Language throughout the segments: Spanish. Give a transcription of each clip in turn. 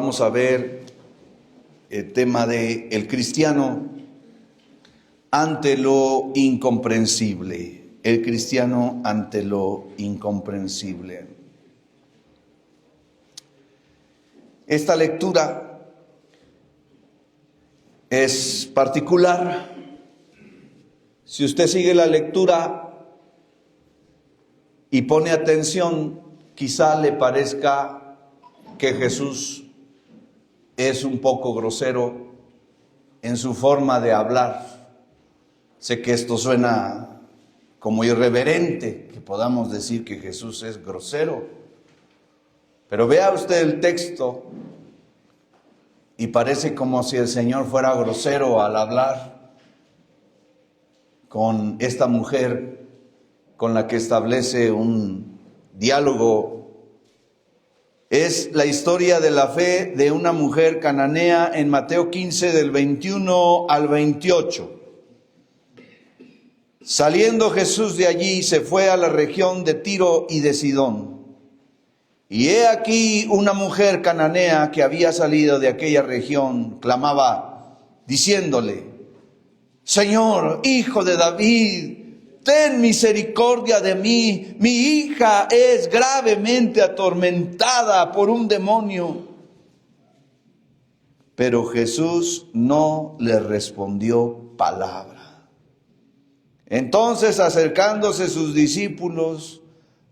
Vamos a ver el tema de el cristiano ante lo incomprensible. El cristiano ante lo incomprensible. Esta lectura es particular. Si usted sigue la lectura y pone atención, quizá le parezca que Jesús es un poco grosero en su forma de hablar. Sé que esto suena como irreverente, que podamos decir que Jesús es grosero. Pero vea usted el texto y parece como si el Señor fuera grosero al hablar con esta mujer con la que establece un diálogo. Es la historia de la fe de una mujer cananea en Mateo 15 del 21 al 28. Saliendo Jesús de allí, se fue a la región de Tiro y de Sidón. Y he aquí una mujer cananea que había salido de aquella región, clamaba, diciéndole, Señor, Hijo de David, ten misericordia de mí, mi hija es gravemente atormentada por un demonio. Pero Jesús no le respondió palabra. Entonces, acercándose sus discípulos,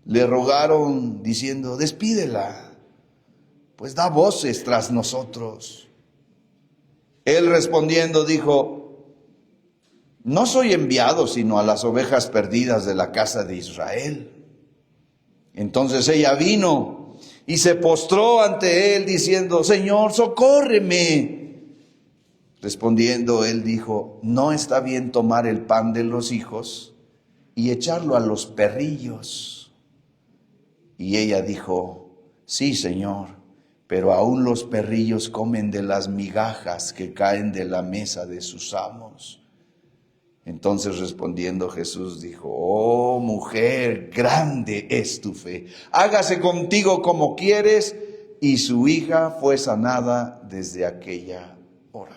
le rogaron diciendo, despídela, pues da voces tras nosotros. Él respondiendo dijo, no soy enviado sino a las ovejas perdidas de la casa de Israel. Entonces ella vino y se postró ante él diciendo, Señor, socórreme. Respondiendo él dijo, no está bien tomar el pan de los hijos y echarlo a los perrillos. Y ella dijo, sí, Señor, pero aún los perrillos comen de las migajas que caen de la mesa de sus amos. Entonces respondiendo Jesús dijo, oh mujer, grande es tu fe, hágase contigo como quieres. Y su hija fue sanada desde aquella hora.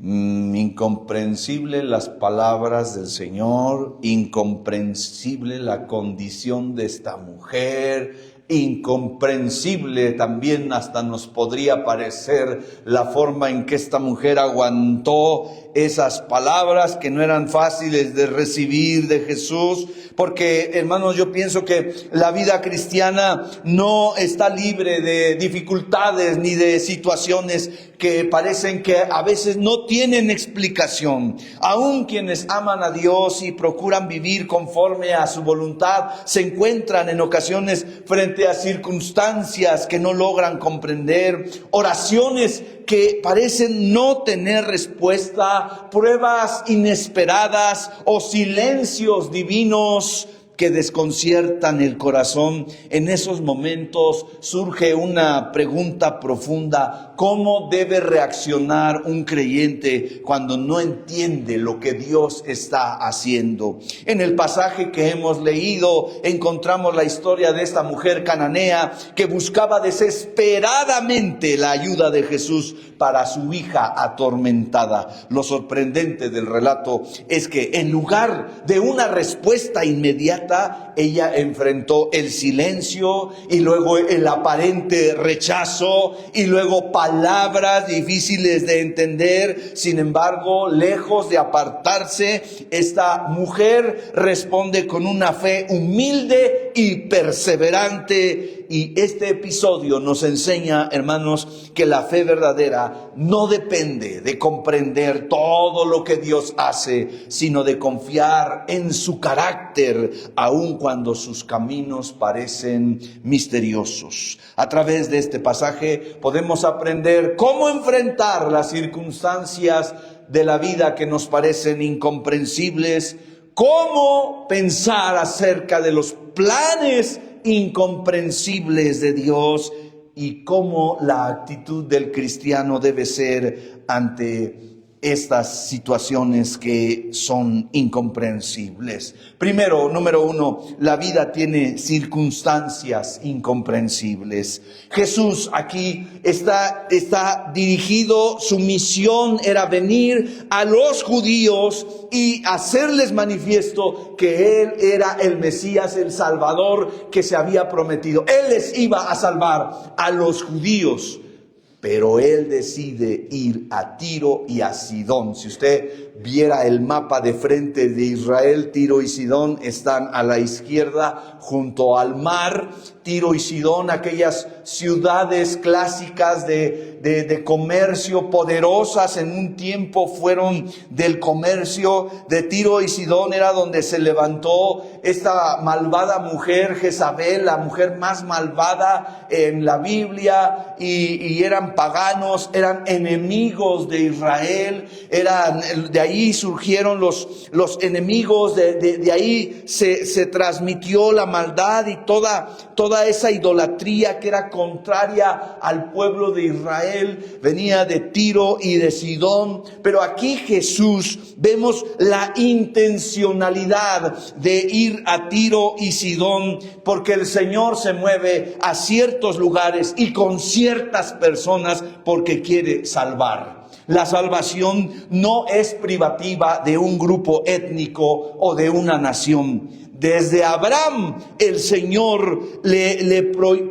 Incomprensible las palabras del Señor, incomprensible la condición de esta mujer, incomprensible también hasta nos podría parecer la forma en que esta mujer aguantó esas palabras que no eran fáciles de recibir de Jesús, porque hermanos, yo pienso que la vida cristiana no está libre de dificultades ni de situaciones que parecen que a veces no tienen explicación. Aún quienes aman a Dios y procuran vivir conforme a su voluntad, se encuentran en ocasiones frente a circunstancias que no logran comprender, oraciones que parecen no tener respuesta, pruebas inesperadas o silencios divinos que desconciertan el corazón. En esos momentos surge una pregunta profunda: ¿cómo debe reaccionar un creyente cuando no entiende lo que Dios está haciendo? En el pasaje que hemos leído encontramos la historia de esta mujer cananea que buscaba desesperadamente la ayuda de Jesús para su hija atormentada. Lo sorprendente del relato es que en lugar de una respuesta inmediata, ella enfrentó el silencio y luego el aparente rechazo y luego palabras difíciles de entender. Sin embargo, lejos de apartarse, esta mujer responde con una fe humilde y perseverante. Y este episodio nos enseña, hermanos, que la fe verdadera no depende de comprender todo lo que Dios hace, sino de confiar en su carácter, aun cuando sus caminos parecen misteriosos. A través de este pasaje podemos aprender cómo enfrentar las circunstancias de la vida que nos parecen incomprensibles, cómo pensar acerca de los planes incomprensibles de Dios y cómo la actitud del cristiano debe ser ante estas situaciones que son incomprensibles. Primero, número uno, la vida tiene circunstancias incomprensibles. Jesús aquí está dirigido, su misión era venir a los judíos y hacerles manifiesto que Él era el Mesías, el Salvador que se había prometido. Él les iba a salvar a los judíos. Pero Él decide ir a Tiro y a Sidón. Si usted viera el mapa de frente de Israel, Tiro y Sidón están a la izquierda junto al mar. Tiro y Sidón, aquellas ciudades clásicas de comercio, poderosas en un tiempo fueron del comercio. De Tiro y Sidón era donde se levantó esta malvada mujer, Jezabel, la mujer más malvada en la Biblia, y eran paganos, eran enemigos de Israel, de ahí surgieron los enemigos, de ahí se transmitió la maldad y toda esa idolatría que era contraria al pueblo de Israel, venía de Tiro y de Sidón. Pero aquí Jesús, vemos la intencionalidad de ir a Tiro y Sidón, porque el Señor se mueve a ciertos lugares y con ciertas personas porque quiere salvar. La salvación no es privativa de un grupo étnico o de una nación. Desde Abraham el Señor le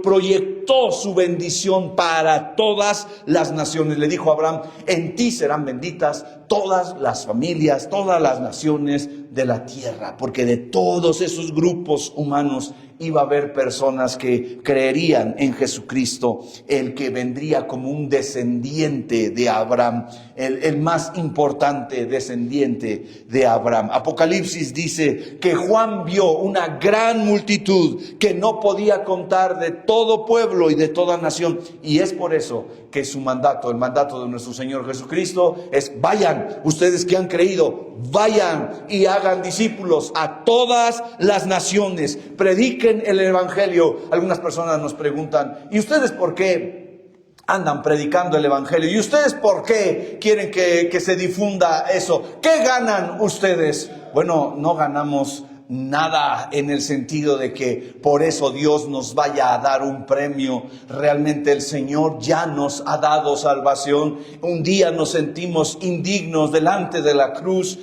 proyectó su bendición para todas las naciones. Le dijo a Abraham: en ti serán benditas todas las familias, todas las naciones de la tierra, porque de todos esos grupos humanos iba a haber personas que creerían en Jesucristo, el que vendría como un descendiente de Abraham, el más importante descendiente de Abraham. Apocalipsis dice que Juan vio una gran multitud que no podía contar, de todo pueblo y de toda nación, y es por eso que su mandato, el mandato de nuestro Señor Jesucristo es: vayan, ustedes que han creído, vayan y hagan discípulos a todas las naciones, prediquen el evangelio. Algunas personas nos preguntan: ¿y ustedes por qué andan predicando el evangelio? ¿Y ustedes por qué quieren que se difunda eso? ¿Qué ganan ustedes? Bueno, no ganamos nada en el sentido de que por eso Dios nos vaya a dar un premio. Realmente el Señor ya nos ha dado salvación. Un día nos sentimos indignos delante de la cruz,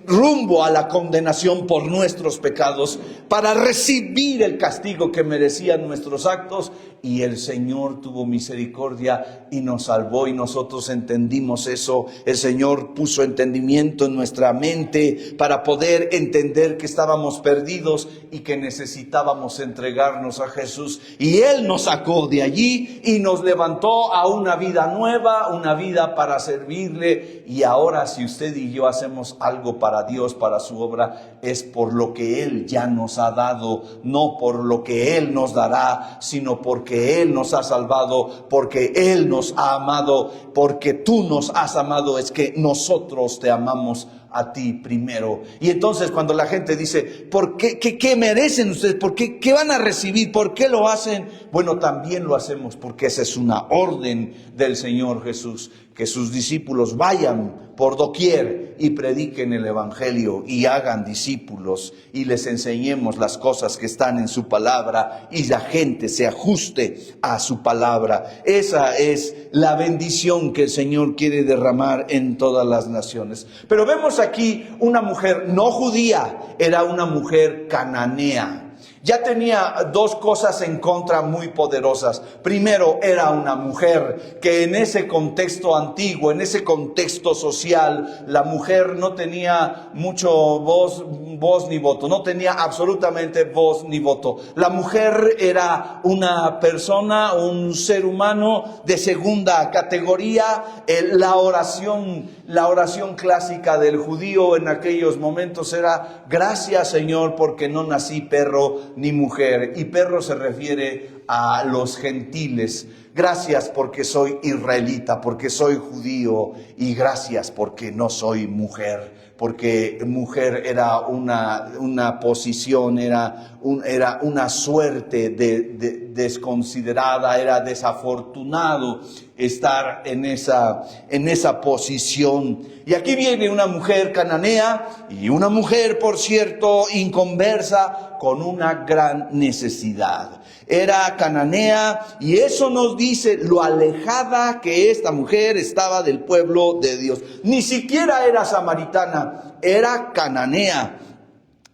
rumbo a la condenación por nuestros pecados, para recibir el castigo que merecían nuestros actos, y el Señor tuvo misericordia y nos salvó, y nosotros entendimos eso. El Señor puso entendimiento en nuestra mente para poder entender que estábamos perdidos y que necesitábamos entregarnos a Jesús, y Él nos sacó de allí y nos levantó a una vida nueva, una vida para servirle. Y ahora, si usted y yo hacemos algo para Dios, para su obra, es por lo que Él ya nos ha dado, no por lo que Él nos dará, sino porque Él nos ha salvado, porque Él nos ha amado, porque tú nos has amado. Es que nosotros te amamos a ti primero. Y entonces cuando la gente dice: ¿por qué? ¿Qué merecen ustedes? ¿Por qué? ¿Qué van a recibir? ¿Por qué lo hacen? Bueno, también lo hacemos porque esa es una orden del Señor Jesús, que sus discípulos vayan por doquier y prediquen el evangelio y hagan discípulos y les enseñemos las cosas que están en su palabra, y la gente se ajuste a su palabra. Esa es la bendición que el Señor quiere derramar en todas las naciones. Pero vemos aquí una mujer no judía, era una mujer cananea. Ya tenía dos cosas en contra muy poderosas. Primero, era una mujer que en ese contexto antiguo, en ese contexto social, la mujer no tenía mucho voz ni voto, no tenía absolutamente voz ni voto. La mujer era una persona, un ser humano de segunda categoría. La oración clásica del judío en aquellos momentos era: gracias, Señor, porque no nací perro ni mujer. Y perro se refiere a los gentiles. Gracias porque soy israelita, porque soy judío, y gracias porque no soy mujer. Porque mujer era una posición, era una suerte desconsiderada, era desafortunado estar en esa posición. Y aquí viene una mujer cananea y una mujer, por cierto, inconversa, con una gran necesidad. Era cananea, y eso nos dice lo alejada que esta mujer estaba del pueblo de Dios. Ni siquiera era samaritana, era cananea,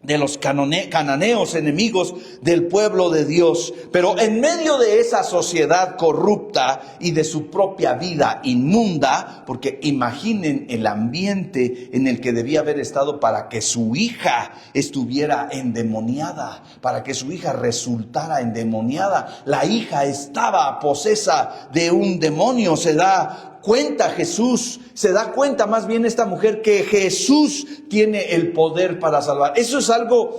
de los cananeos, enemigos del pueblo de Dios. Pero en medio de esa sociedad corrupta y de su propia vida inmunda, porque imaginen el ambiente en el que debía haber estado para que su hija estuviera endemoniada, para que su hija resultara endemoniada. La hija estaba posesa de un demonio. Se da cuenta más bien esta mujer que Jesús tiene el poder para salvar. Eso es algo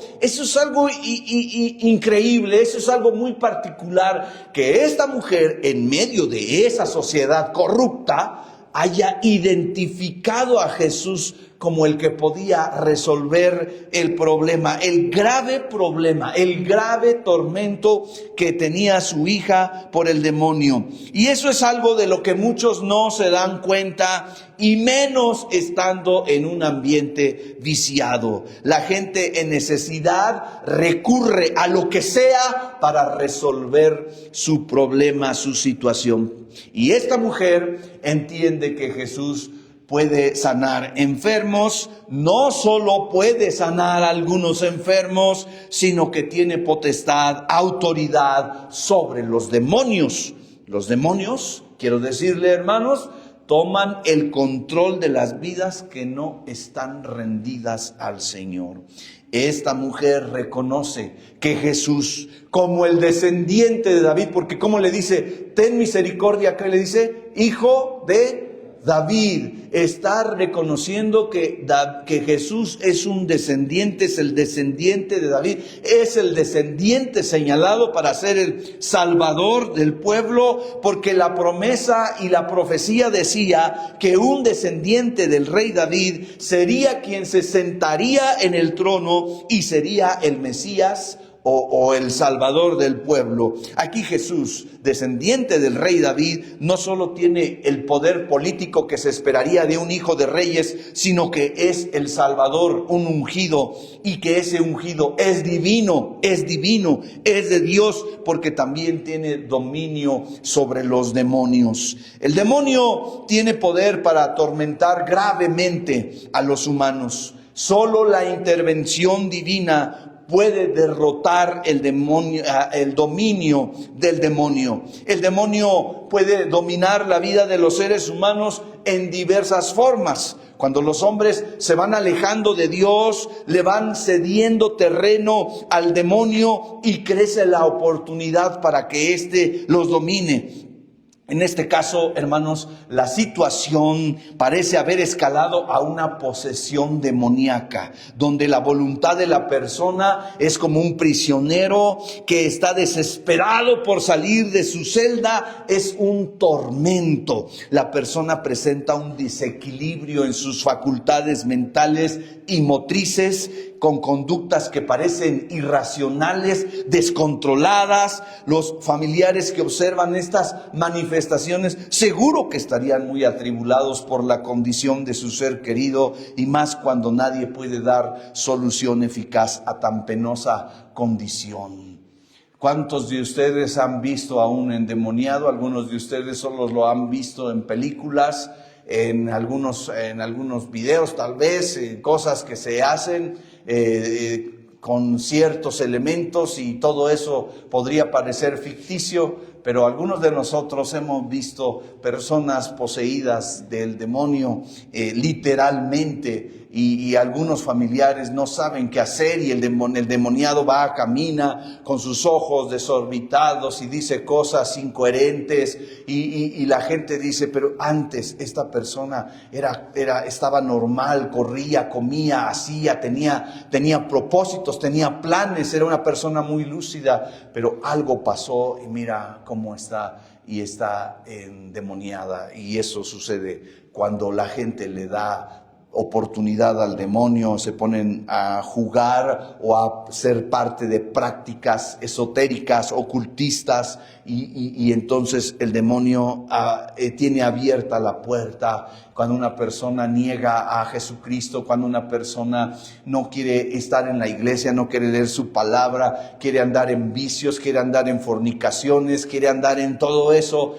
increíble, eso es algo muy particular, que esta mujer en medio de esa sociedad corrupta haya identificado a Jesús como el que podía resolver el grave problema, el grave tormento que tenía su hija por el demonio. Y eso es algo de lo que muchos no se dan cuenta, y menos estando en un ambiente viciado. La gente en necesidad recurre a lo que sea para resolver su problema, su situación. Y esta mujer entiende que Jesús puede sanar enfermos. No solo puede sanar a algunos enfermos, sino que tiene potestad, autoridad sobre los demonios. Los demonios, quiero decirle, hermanos, toman el control de las vidas que no están rendidas al Señor. Esta mujer reconoce que Jesús, como el descendiente de David, porque como le dice, ten misericordia, ¿qué le dice? Hijo de David. Está reconociendo que Jesús es un descendiente, es el descendiente de David, es el descendiente señalado para ser el salvador del pueblo, porque la promesa y la profecía decía que un descendiente del rey David sería quien se sentaría en el trono y sería el Mesías o el Salvador del pueblo. Aquí Jesús, descendiente del rey David, no solo tiene el poder político que se esperaría de un hijo de reyes, sino que es el Salvador, un ungido, y que ese ungido es divino, es de Dios, porque también tiene dominio sobre los demonios. El demonio tiene poder para atormentar gravemente a los humanos. Solo la intervención divina puede derrotar el dominio del demonio. El demonio puede dominar la vida de los seres humanos en diversas formas. Cuando los hombres se van alejando de Dios, le van cediendo terreno al demonio y crece la oportunidad para que éste los domine. En este caso, hermanos, la situación parece haber escalado a una posesión demoníaca, donde la voluntad de la persona es como un prisionero que está desesperado por salir de su celda. Es un tormento. La persona presenta un desequilibrio en sus facultades mentales y motrices, con conductas que parecen irracionales, descontroladas. Los familiares que observan estas manifestaciones seguro que estarían muy atribulados por la condición de su ser querido, y más cuando nadie puede dar solución eficaz a tan penosa condición. ¿Cuántos de ustedes han visto a un endemoniado? Algunos de ustedes solo lo han visto en películas, en algunos videos tal vez, cosas que se hacen con ciertos elementos, y todo eso podría parecer ficticio, pero algunos de nosotros hemos visto personas poseídas del demonio literalmente y algunos familiares no saben qué hacer y el demoniado va, camina con sus ojos desorbitados y dice cosas incoherentes y la gente dice, pero antes esta persona estaba normal, corría, comía, hacía, tenía propósitos, tenía planes, era una persona muy lúcida, pero algo pasó y mira cómo está. Y está endemoniada. Y eso sucede cuando la gente le da oportunidad al demonio, se ponen a jugar o a ser parte de prácticas esotéricas, ocultistas, y entonces el demonio tiene abierta la puerta. Cuando una persona niega a Jesucristo, cuando una persona no quiere estar en la iglesia, no quiere leer su palabra, quiere andar en vicios, quiere andar en fornicaciones, quiere andar en todo eso,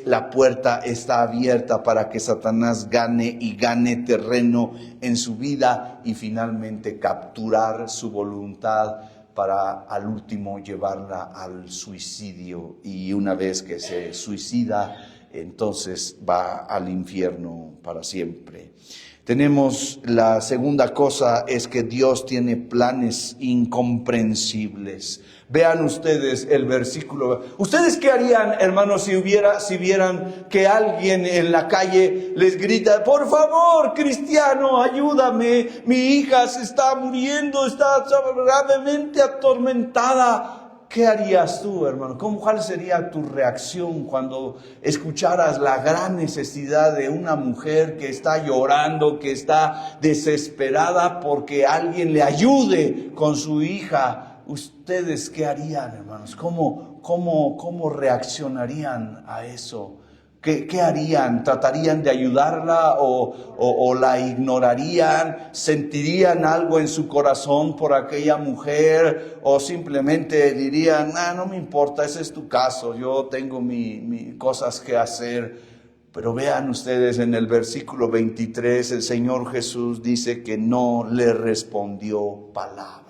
la puerta está abierta para que Satanás gane y gane terreno en su vida y finalmente capturar su voluntad para al último llevarla al suicidio. Y una vez que se suicida, entonces va al infierno para siempre. Tenemos la segunda cosa, es que Dios tiene planes incomprensibles. Vean ustedes el versículo. ¿Ustedes qué harían, hermanos, si vieran que alguien en la calle les grita, por favor, cristiano, ayúdame, mi hija se está muriendo, está gravemente atormentada? ¿Qué harías tú, hermano? ¿Cuál sería tu reacción cuando escucharas la gran necesidad de una mujer que está llorando, que está desesperada porque alguien le ayude con su hija? ¿Ustedes qué harían, hermanos? ¿Cómo reaccionarían a eso? ¿Qué harían? ¿Tratarían de ayudarla o la ignorarían? ¿Sentirían algo en su corazón por aquella mujer? ¿O simplemente dirían, no me importa, ese es tu caso, yo tengo mis cosas que hacer? Pero vean ustedes en el versículo 23, el Señor Jesús dice que no le respondió palabra.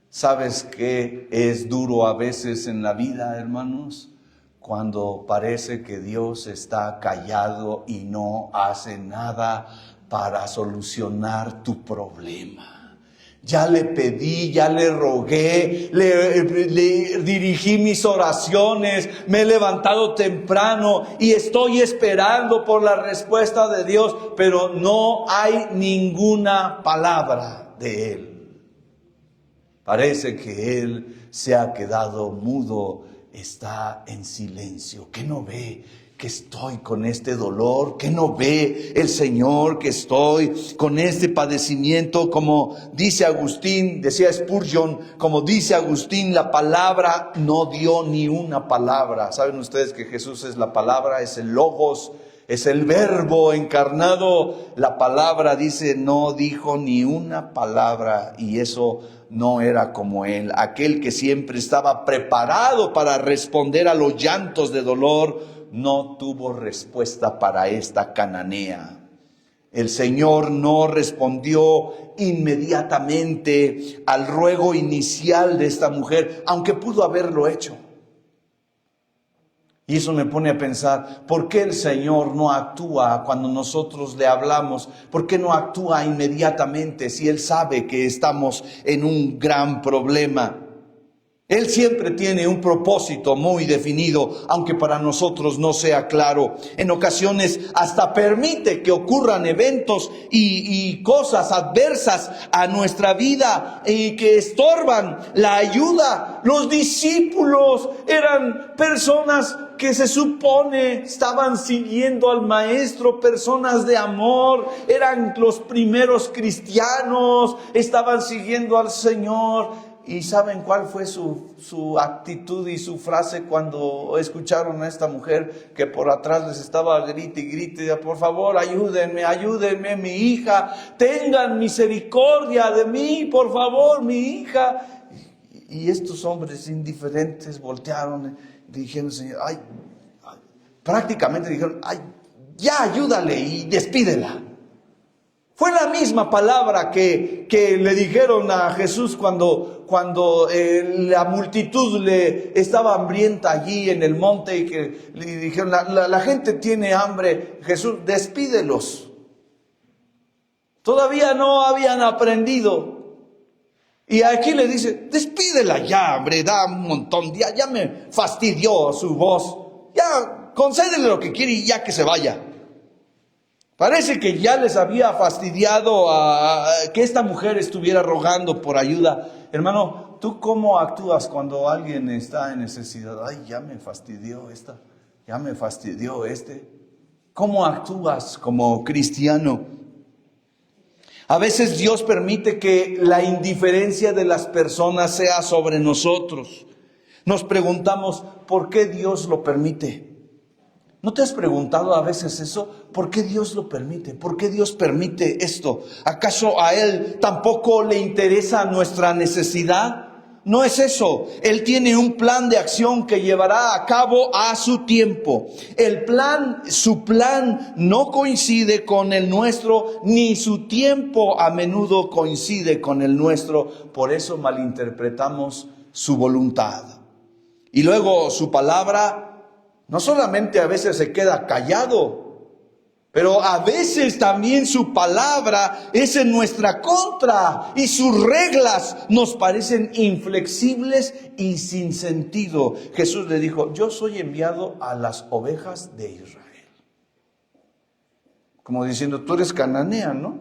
¿Sabes qué es duro a veces en la vida, hermanos? Cuando parece que Dios está callado y no hace nada para solucionar tu problema. Ya le pedí, ya le rogué, le dirigí mis oraciones, me he levantado temprano y estoy esperando por la respuesta de Dios, pero no hay ninguna palabra de Él. Parece que Él se ha quedado mudo, está en silencio. ¿Qué no ve que estoy con este dolor? ¿Qué no ve el Señor que estoy con este padecimiento? Como dice Agustín, decía Spurgeon, como dice Agustín, la palabra no dio ni una palabra. ¿Saben ustedes que Jesús es la palabra, es el logos, es el verbo encarnado? La palabra, dice, no dijo ni una palabra, y eso no era como Él, aquel que siempre estaba preparado para responder a los llantos de dolor, no tuvo respuesta para esta cananea. El Señor no respondió inmediatamente al ruego inicial de esta mujer, aunque pudo haberlo hecho. Y eso me pone a pensar, ¿por qué el Señor no actúa cuando nosotros le hablamos? ¿Por qué no actúa inmediatamente si Él sabe que estamos en un gran problema? Él siempre tiene un propósito muy definido, aunque para nosotros no sea claro. En ocasiones hasta permite que ocurran eventos y cosas adversas a nuestra vida y que estorban la ayuda. Los discípulos eran personas que se supone estaban siguiendo al Maestro, personas de amor, eran los primeros cristianos, estaban siguiendo al Señor. ¿Y saben cuál fue su actitud y su frase cuando escucharon a esta mujer que por atrás les estaba grite y grite? Por favor, ayúdenme, mi hija, tengan misericordia de mí, por favor, mi hija. Y estos hombres indiferentes voltearon y dijeron, Señor, prácticamente dijeron, ya ayúdale y despídela. Fue la misma palabra que le dijeron a Jesús cuando la multitud le estaba hambrienta allí en el monte y que le dijeron, la gente tiene hambre. Jesús, despídelos. Todavía no habían aprendido. Y aquí le dice, despídela ya, hombre, da un montón, ya me fastidió su voz. Ya, concédele lo que quiere y ya que se vaya. Parece que ya les había fastidiado a que esta mujer estuviera rogando por ayuda. Hermano, ¿tú cómo actúas cuando alguien está en necesidad? Ay, ya me fastidió esta, ya me fastidió este. ¿Cómo actúas como cristiano? A veces Dios permite que la indiferencia de las personas sea sobre nosotros. Nos preguntamos, ¿por qué Dios lo permite? ¿No te has preguntado a veces eso? ¿Por qué Dios lo permite? ¿Por qué Dios permite esto? ¿Acaso a Él tampoco le interesa nuestra necesidad? No es eso. Él tiene un plan de acción que llevará a cabo a su tiempo. Su plan no coincide con el nuestro, ni su tiempo a menudo coincide con el nuestro. Por eso malinterpretamos su voluntad. Y luego su palabra no solamente a veces se queda callado, pero a veces también su palabra es en nuestra contra y sus reglas nos parecen inflexibles y sin sentido. Jesús le dijo, yo soy enviado a las ovejas de Israel. Como diciendo, tú eres cananea, ¿no?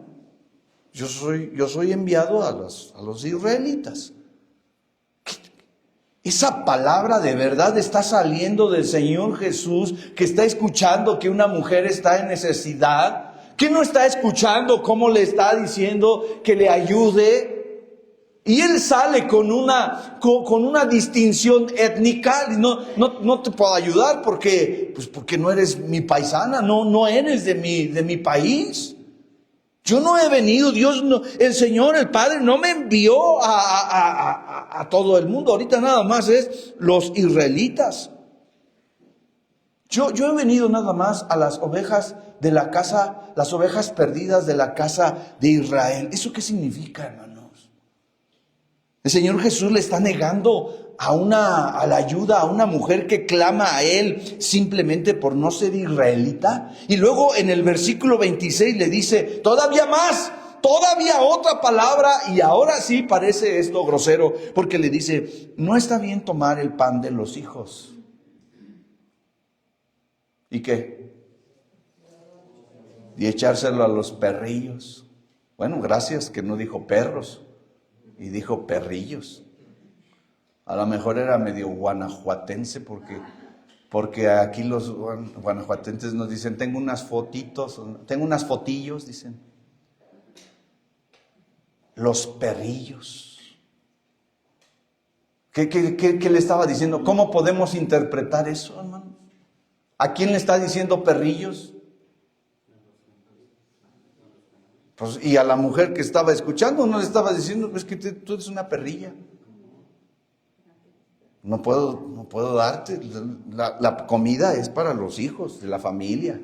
Yo soy enviado a los israelitas. Esa palabra de verdad está saliendo del Señor Jesús, que está escuchando que una mujer está en necesidad, que no está escuchando cómo le está diciendo que le ayude. Y él sale con una distinción étnica. No te puedo ayudar porque no eres mi paisana, no eres de mi país. Yo no he venido, el Señor, el Padre, no me envió a todo el mundo. Ahorita nada más es los israelitas. Yo he venido nada más a las ovejas de la casa, las ovejas perdidas de la casa de Israel. ¿Eso qué significa, hermanos? El Señor Jesús le está negando a la ayuda a una mujer que clama a Él simplemente por no ser israelita. Y luego en el versículo 26 le dice, todavía más, todavía otra palabra. Y ahora sí parece esto grosero, porque le dice, no está bien tomar el pan de los hijos. ¿Y qué? Y echárselo a los perrillos. Bueno, gracias que no dijo perros y dijo perrillos. A lo mejor era medio guanajuatense porque aquí los guanajuatenses nos dicen, tengo unas fotillos, dicen. Los perrillos. ¿Qué le estaba diciendo? ¿Cómo podemos interpretar eso, hermano? ¿A quién le está diciendo perrillos? Pues, y a la mujer que estaba escuchando no le estaba diciendo, es que tú eres una perrilla. No puedo darte, la comida es para los hijos de la familia,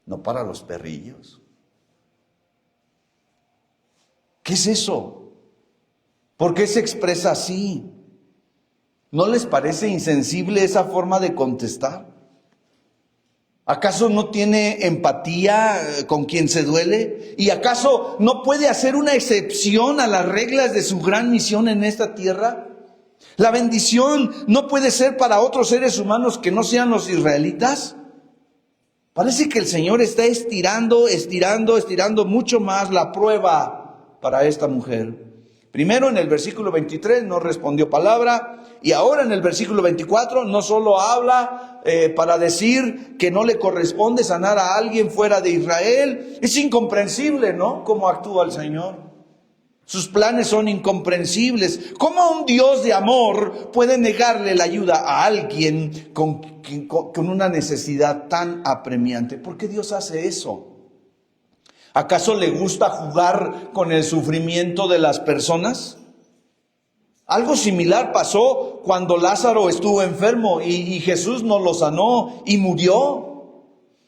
no para los perrillos. ¿Qué es eso? ¿Por qué se expresa así? ¿No les parece insensible esa forma de contestar? ¿Acaso no tiene empatía con quien se duele? ¿Y acaso no puede hacer una excepción a las reglas de su gran misión en esta tierra? ¿La bendición no puede ser para otros seres humanos que no sean los israelitas? Parece que el Señor está estirando mucho más la prueba para esta mujer. Primero en el versículo 23 no respondió palabra, y ahora en el versículo 24 no solo habla para decir que no le corresponde sanar a alguien fuera de Israel. Es incomprensible, ¿no?, cómo actúa el Señor. Sus planes son incomprensibles. ¿Cómo un Dios de amor puede negarle la ayuda a alguien con una necesidad tan apremiante? ¿Por qué Dios hace eso? ¿Acaso le gusta jugar con el sufrimiento de las personas? Algo similar pasó cuando Lázaro estuvo enfermo y Jesús no lo sanó y murió.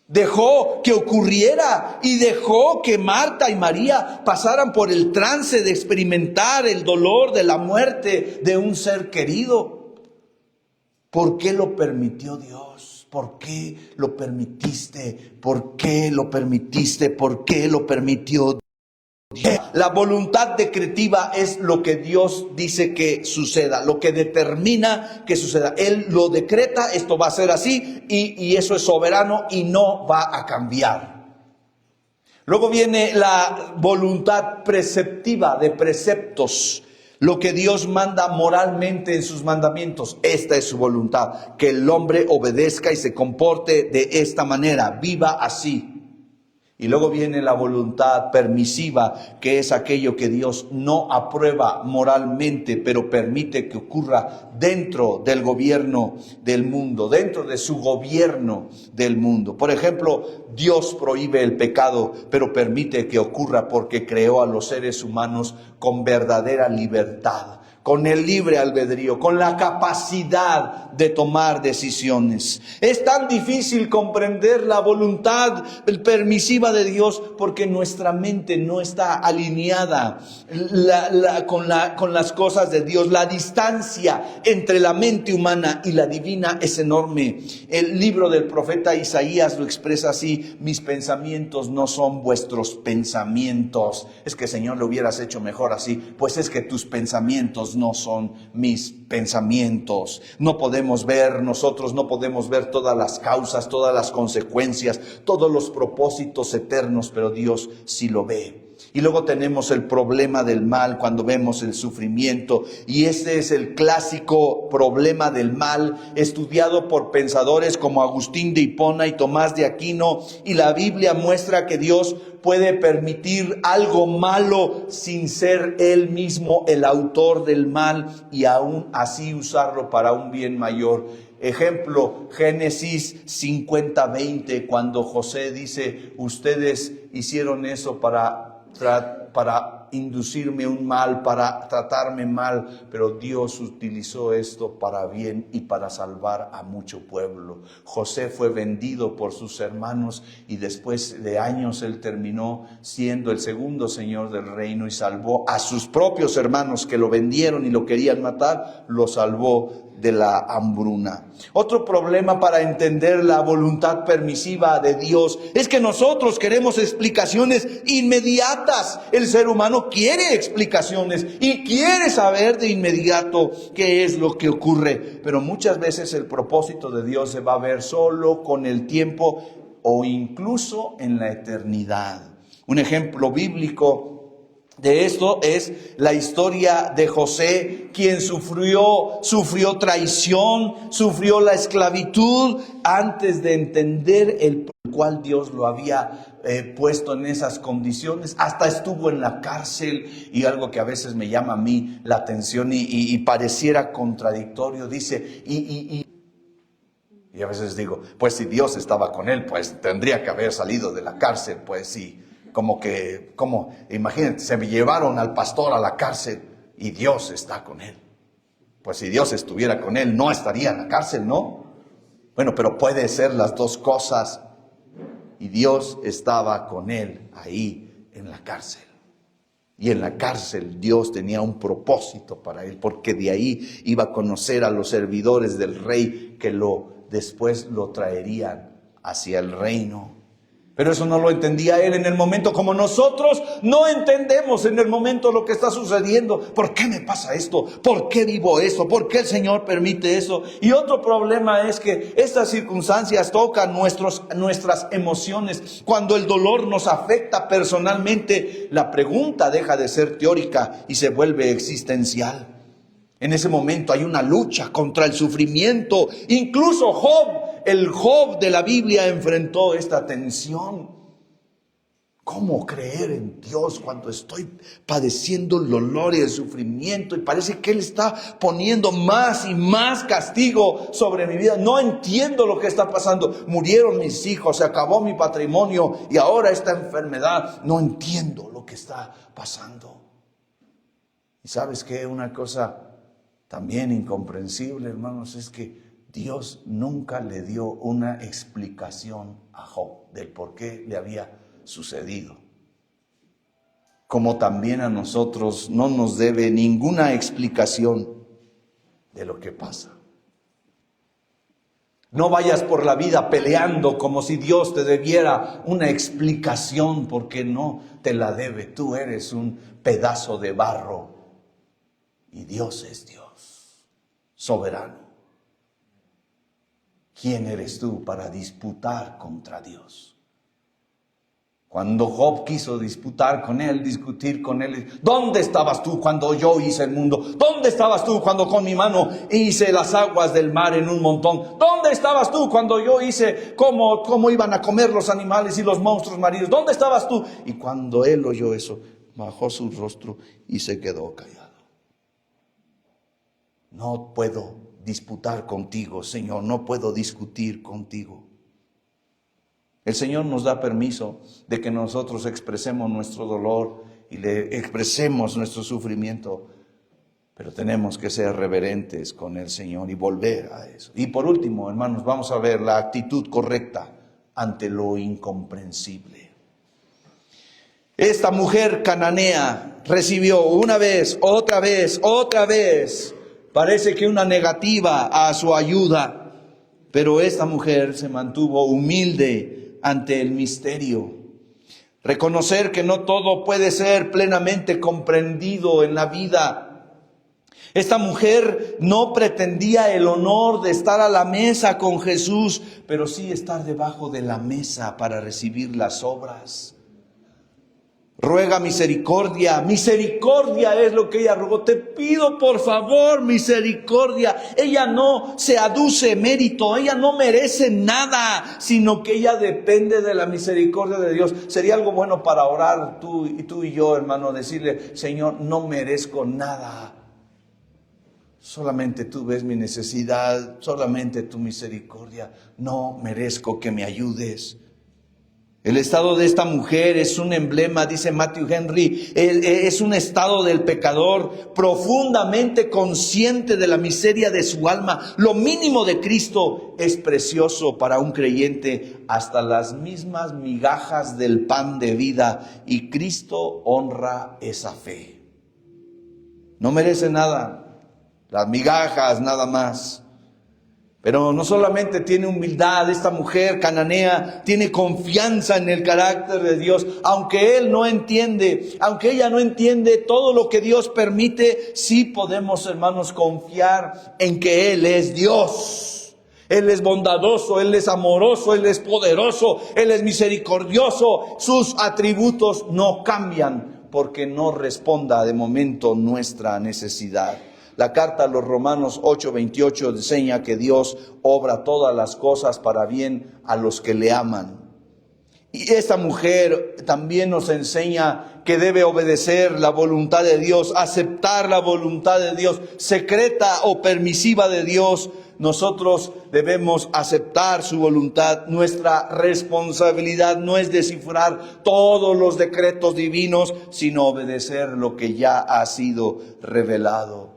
Dejó que ocurriera y dejó que Marta y María pasaran por el trance de experimentar el dolor de la muerte de un ser querido. ¿Por qué lo permitió Dios? ¿por qué lo permitiste? ¿Por qué lo permitiste? ¿Por qué lo permitió? La voluntad decretiva es lo que Dios dice que suceda, lo que determina que suceda. Él lo decreta, esto va a ser así y eso es soberano y no va a cambiar. Luego viene la voluntad preceptiva de preceptos, lo que Dios manda moralmente en sus mandamientos. Esta es su voluntad, que el hombre obedezca y se comporte de esta manera, viva así. Y luego viene la voluntad permisiva, que es aquello que Dios no aprueba moralmente, pero permite que ocurra dentro del gobierno del mundo, dentro de su gobierno del mundo. Por ejemplo, Dios prohíbe el pecado, pero permite que ocurra porque creó a los seres humanos con verdadera libertad, con el libre albedrío, con la capacidad de tomar decisiones. Es tan difícil comprender la voluntad permisiva de Dios porque nuestra mente no está alineada con las cosas de Dios. La distancia entre la mente humana y la divina es enorme. El libro del profeta Isaías lo expresa así: mis pensamientos no son vuestros pensamientos. Es que, Señor, lo hubieras hecho mejor así. Pues es que tus pensamientos no son mis pensamientos. Nosotros no podemos ver todas las causas, todas las consecuencias, todos los propósitos eternos, pero Dios sí lo ve. Y luego tenemos el problema del mal cuando vemos el sufrimiento. Y este es el clásico problema del mal, estudiado por pensadores como Agustín de Hipona y Tomás de Aquino. Y la Biblia muestra que Dios puede permitir algo malo sin ser Él mismo el autor del mal y aún así usarlo para un bien mayor. Ejemplo, Génesis 50:20, cuando José dice: ustedes hicieron eso para inducirme un mal, para tratarme mal, pero Dios utilizó esto para bien y para salvar a mucho pueblo. José fue vendido por sus hermanos y después de años él terminó siendo el segundo señor del reino y salvó a sus propios hermanos que lo vendieron y lo querían matar, lo salvó de la hambruna. Otro problema para entender la voluntad permisiva de Dios es que nosotros queremos explicaciones inmediatas. El ser humano quiere explicaciones y quiere saber de inmediato qué es lo que ocurre, pero muchas veces el propósito de Dios se va a ver solo con el tiempo o incluso en la eternidad. Un ejemplo bíblico de esto es la historia de José, quien sufrió traición, sufrió la esclavitud antes de entender el cual Dios lo había puesto en esas condiciones. Hasta estuvo en la cárcel, y algo que a veces me llama a mí la atención y pareciera contradictorio, dice, y a veces digo, pues si Dios estaba con él, pues tendría que haber salido de la cárcel, pues sí. Imagínate, se me llevaron al pastor a la cárcel y Dios está con él. Pues si Dios estuviera con él, no estaría en la cárcel, ¿no? Bueno, pero puede ser las dos cosas. Y Dios estaba con él ahí en la cárcel. Y en la cárcel Dios tenía un propósito para él, porque de ahí iba a conocer a los servidores del rey que después lo traerían hacia el reino. Pero eso no lo entendía él en el momento, como nosotros no entendemos en el momento lo que está sucediendo. ¿Por qué me pasa esto? ¿Por qué vivo eso? ¿Por qué el Señor permite eso? Y otro problema es que estas circunstancias tocan nuestras emociones. Cuando el dolor nos afecta personalmente, la pregunta deja de ser teórica y se vuelve existencial. En ese momento hay una lucha contra el sufrimiento. Incluso el Job de la Biblia enfrentó esta tensión. ¿Cómo creer en Dios cuando estoy padeciendo el dolor y el sufrimiento? Y parece que Él está poniendo más y más castigo sobre mi vida. No entiendo lo que está pasando. Murieron mis hijos, se acabó mi patrimonio y ahora esta enfermedad. No entiendo lo que está pasando. ¿Y sabes qué? Una cosa también incomprensible, hermanos, es que Dios nunca le dio una explicación a Job del por qué le había sucedido. Como también a nosotros no nos debe ninguna explicación de lo que pasa. No vayas por la vida peleando como si Dios te debiera una explicación, porque no te la debe. Tú eres un pedazo de barro y Dios es Dios, soberano. ¿Quién eres tú para disputar contra Dios? Cuando Job quiso disputar con él, discutir con él, ¿dónde estabas tú cuando yo hice el mundo? ¿Dónde estabas tú cuando con mi mano hice las aguas del mar en un montón? ¿Dónde estabas tú cuando yo hice cómo iban a comer los animales y los monstruos marinos? ¿Dónde estabas tú? Y cuando él oyó eso, bajó su rostro y se quedó callado. No puedo disputar contigo, Señor, no puedo discutir contigo. El Señor nos da permiso de que nosotros expresemos nuestro dolor y le expresemos nuestro sufrimiento, pero tenemos que ser reverentes con el Señor y volver a eso. Y por último, hermanos, vamos a ver la actitud correcta ante lo incomprensible. Esta mujer cananea recibió una vez, otra vez, parece que una negativa a su ayuda, pero esta mujer se mantuvo humilde ante el misterio. Reconocer que no todo puede ser plenamente comprendido en la vida. Esta mujer no pretendía el honor de estar a la mesa con Jesús, pero sí estar debajo de la mesa para recibir las obras. Ruega misericordia, misericordia es lo que ella rogó. Te pido por favor misericordia. Ella no se aduce mérito, ella no merece nada, sino que ella depende de la misericordia de Dios. Sería algo bueno para orar tú y yo, hermano, decirle: Señor, no merezco nada. Solamente tú ves mi necesidad, solamente tu misericordia. No merezco que me ayudes. El estado de esta mujer es un emblema, dice Matthew Henry, es un estado del pecador profundamente consciente de la miseria de su alma. Lo mínimo de Cristo es precioso para un creyente, hasta las mismas migajas del pan de vida, y Cristo honra esa fe. No merece nada, las migajas nada más. Pero no solamente tiene humildad, esta mujer cananea tiene confianza en el carácter de Dios. Aunque ella no entiende todo lo que Dios permite, sí podemos, hermanos, confiar en que Él es Dios. Él es bondadoso, Él es amoroso, Él es poderoso, Él es misericordioso. Sus atributos no cambian porque no responda de momento nuestra necesidad. La carta a los Romanos 8:28 enseña que Dios obra todas las cosas para bien a los que le aman. Y esta mujer también nos enseña que debe obedecer la voluntad de Dios, aceptar la voluntad de Dios, secreta o permisiva de Dios. Nosotros debemos aceptar su voluntad. Nuestra responsabilidad no es descifrar todos los decretos divinos, sino obedecer lo que ya ha sido revelado.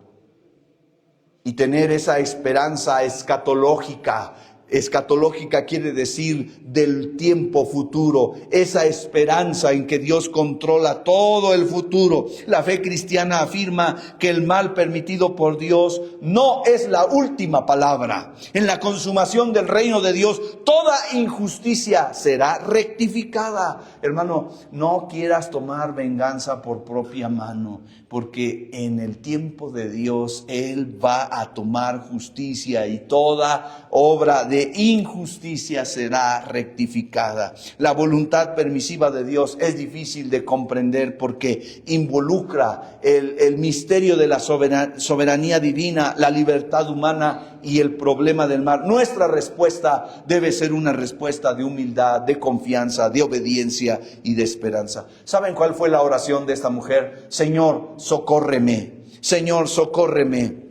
Y tener esa esperanza escatológica. Escatológica quiere decir del tiempo futuro. Esa esperanza en que Dios controla todo el futuro. La fe cristiana afirma que el mal permitido por Dios no es la última palabra. En la consumación del reino de Dios, toda injusticia será rectificada. Hermano, no quieras tomar venganza por propia mano, porque en el tiempo de Dios Él va a tomar justicia y toda obra de injusticia será rectificada. La voluntad permisiva de Dios es difícil de comprender porque involucra el misterio de la soberanía divina, la libertad humana y el problema del mal. Nuestra respuesta debe ser una respuesta de humildad, de confianza, de obediencia y de esperanza. ¿Saben cuál fue la oración de esta mujer? Señor, socórreme. Señor, socórreme.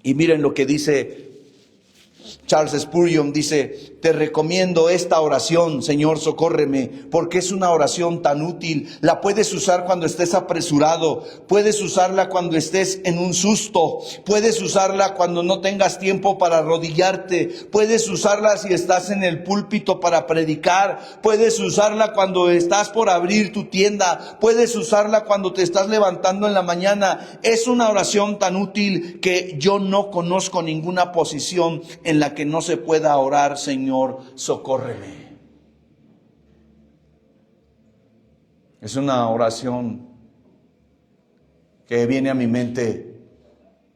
Y miren lo que dice Charles Spurgeon, dice: te recomiendo esta oración, Señor, socórreme, porque es una oración tan útil. La puedes usar cuando estés apresurado, puedes usarla cuando estés en un susto, puedes usarla cuando no tengas tiempo para arrodillarte, puedes usarla si estás en el púlpito para predicar, puedes usarla cuando estás por abrir tu tienda, puedes usarla cuando te estás levantando en la mañana. Es una oración tan útil que yo no conozco ninguna posición en la la que no se pueda orar, Señor, socórreme. Es una oración que viene a mi mente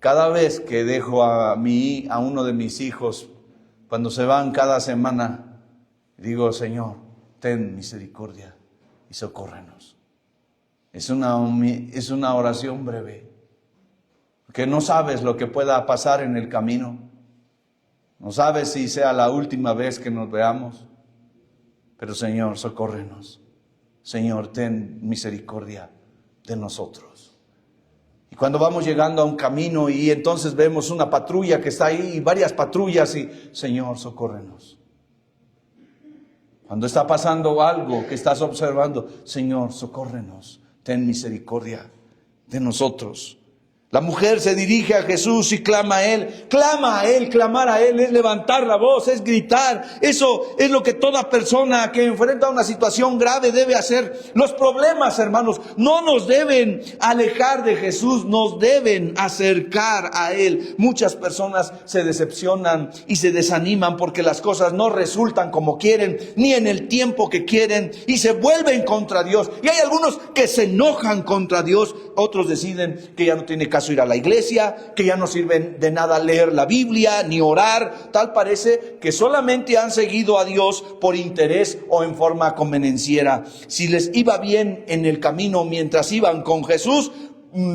cada vez que dejo a uno de mis hijos, cuando se van cada semana, digo, Señor, ten misericordia y socórrenos. Es una oración breve, porque no sabes lo que pueda pasar en el camino. No sabes si sea la última vez que nos veamos, pero Señor, socórrenos. Señor, ten misericordia de nosotros. Y cuando vamos llegando a un camino y entonces vemos una patrulla que está ahí, y varias patrullas, y Señor, socórrenos. Cuando está pasando algo que estás observando, Señor, socórrenos, ten misericordia de nosotros. La mujer se dirige a Jesús y clama a Él. Clama a Él, clamar a Él es levantar la voz, es gritar. Eso es lo que toda persona que enfrenta una situación grave debe hacer. Los problemas, hermanos, no nos deben alejar de Jesús, nos deben acercar a Él. Muchas personas se decepcionan y se desaniman porque las cosas no resultan como quieren, ni en el tiempo que quieren, y se vuelven contra Dios. Y hay algunos que se enojan contra Dios, otros deciden que ya no tiene caso ir a la iglesia, que ya no sirven de nada leer la Biblia ni orar. Tal parece que solamente han seguido a Dios por interés o en forma convenenciera. Si les iba bien en el camino mientras iban con Jesús,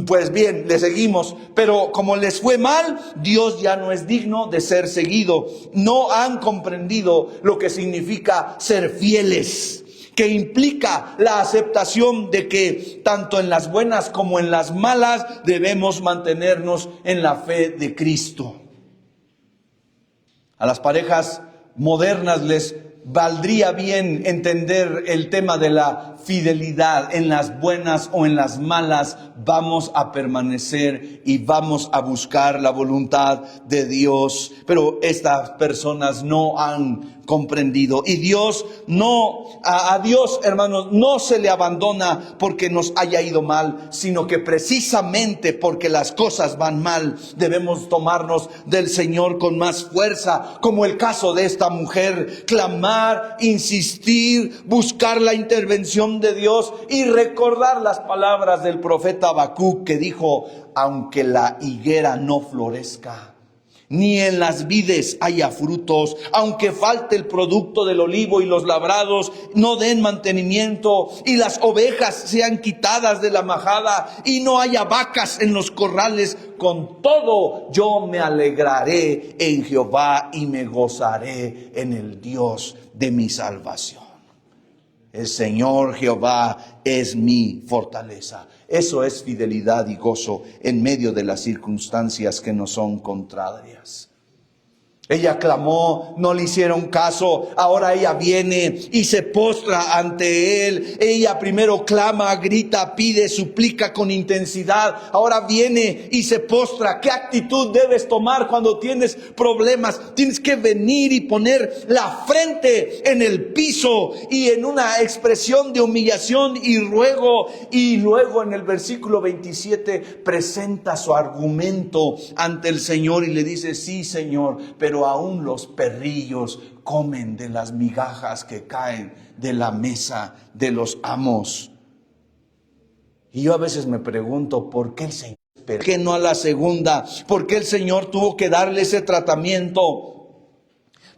pues bien, le seguimos. Pero como les fue mal, Dios ya no es digno de ser seguido. No han comprendido lo que significa ser fieles, que implica la aceptación de que tanto en las buenas como en las malas debemos mantenernos en la fe de Cristo. A las parejas modernas les valdría bien entender el tema de la fidelidad. En las buenas o en las malas vamos a permanecer y vamos a buscar la voluntad de Dios. Pero estas personas no han comprendido. Y Dios a Dios, hermanos, no se le abandona porque nos haya ido mal, sino que precisamente porque las cosas van mal, debemos tomarnos del Señor con más fuerza, como el caso de esta mujer, clamar, insistir, buscar la intervención de Dios y recordar las palabras del profeta Habacuc que dijo: aunque la higuera no florezca, ni en las vides haya frutos, aunque falte el producto del olivo y los labrados no den mantenimiento, y las ovejas sean quitadas de la majada y no haya vacas en los corrales, con todo yo me alegraré en Jehová y me gozaré en el Dios de mi salvación. El Señor Jehová es mi fortaleza. Eso es fidelidad y gozo en medio de las circunstancias que nos son contrarias. Ella clamó, no le hicieron caso, ahora ella viene y se postra ante Él. Ella primero clama, grita, pide, suplica con intensidad, ahora viene y se postra. ¿Qué actitud debes tomar cuando tienes problemas? Tienes que venir y poner la frente en el piso y en una expresión de humillación y ruego. Y luego en el versículo 27 presenta su argumento ante el Señor y le dice: sí, Señor, pero aún los perrillos comen de las migajas que caen de la mesa de los amos. Y yo a veces me pregunto, ¿por qué el Señor? ¿Por qué no a la segunda? ¿Por qué el Señor tuvo que darle ese tratamiento?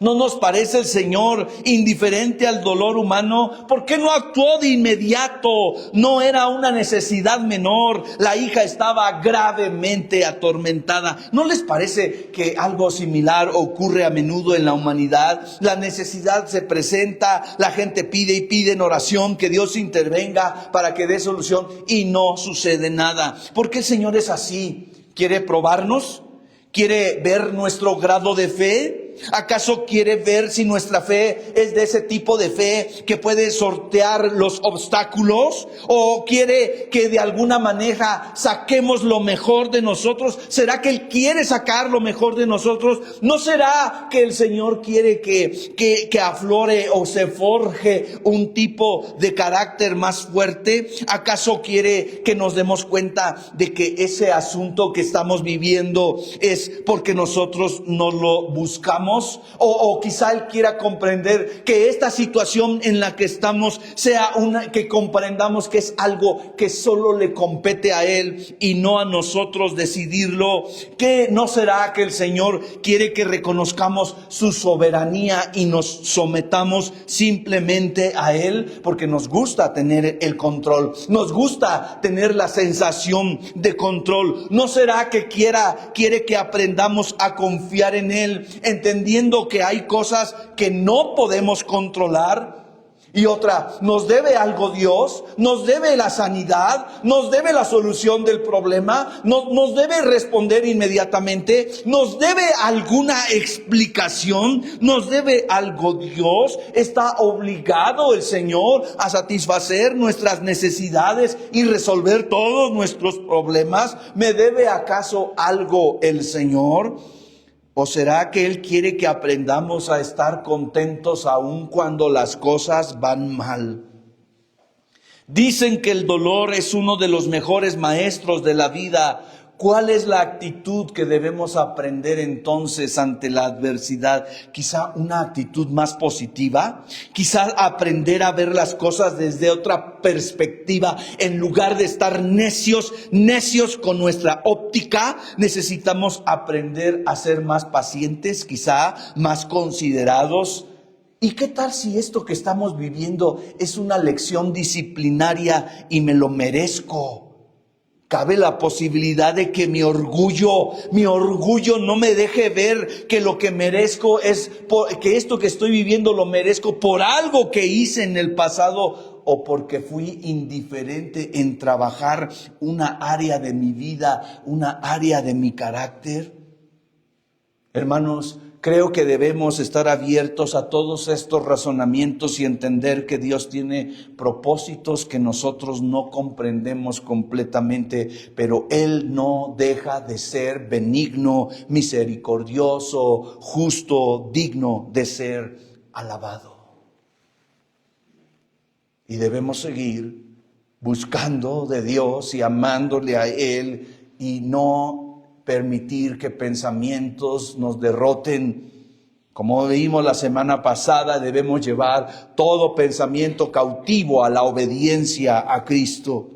¿No nos parece el Señor indiferente al dolor humano? ¿Por qué no actuó de inmediato? No era una necesidad menor. La hija estaba gravemente atormentada. ¿No les parece que algo similar ocurre a menudo en la humanidad? La necesidad se presenta, la gente pide y pide en oración que Dios intervenga para que dé solución y no sucede nada. ¿Por qué el Señor es así? ¿Quiere probarnos? ¿Quiere ver nuestro grado de fe? ¿Acaso quiere ver si nuestra fe es de ese tipo de fe que puede sortear los obstáculos? ¿O quiere que de alguna manera saquemos lo mejor de nosotros? ¿Será que Él quiere sacar lo mejor de nosotros? ¿No será que el Señor quiere que aflore o se forje un tipo de carácter más fuerte? ¿Acaso quiere que nos demos cuenta de que ese asunto que estamos viviendo es porque nosotros no lo buscamos reconozcamos, o quizá Él quiera comprender que esta situación en la que estamos sea que comprendamos que es algo que solo le compete a Él y no a nosotros decidirlo. ¿Que no será que el Señor quiere que reconozcamos su soberanía y nos sometamos simplemente a Él? Porque nos gusta tener el control, nos gusta tener la sensación de control. ¿No será que quiere que aprendamos a confiar en Él, entendiendo que hay cosas que no podemos controlar? Y otra, ¿nos debe algo Dios? ¿Nos debe la sanidad? ¿Nos debe la solución del problema? ¿Nos debe responder inmediatamente? ¿Nos debe alguna explicación? ¿Nos debe algo Dios? ¿Está obligado el Señor a satisfacer nuestras necesidades y resolver todos nuestros problemas? ¿Me debe acaso algo el Señor? ¿O será que Él quiere que aprendamos a estar contentos aun cuando las cosas van mal? Dicen que el dolor es uno de los mejores maestros de la vida. ¿Cuál es la actitud que debemos aprender entonces ante la adversidad? Quizá una actitud más positiva, quizá aprender a ver las cosas desde otra perspectiva. En lugar de estar necios con nuestra óptica, necesitamos aprender a ser más pacientes, quizá más considerados. ¿Y qué tal si esto que estamos viviendo es una lección disciplinaria y me lo merezco? Cabe la posibilidad de que mi orgullo no me deje ver que lo que merezco que esto que estoy viviendo lo merezco por algo que hice en el pasado o porque fui indiferente en trabajar una área de mi vida, una área de mi carácter. Hermanos, creo que debemos estar abiertos a todos estos razonamientos y entender que Dios tiene propósitos que nosotros no comprendemos completamente, pero Él no deja de ser benigno, misericordioso, justo, digno de ser alabado. Y debemos seguir buscando de Dios y amándole a Él y no permitir que pensamientos nos derroten. Como vimos la semana pasada, debemos llevar todo pensamiento cautivo a la obediencia a Cristo.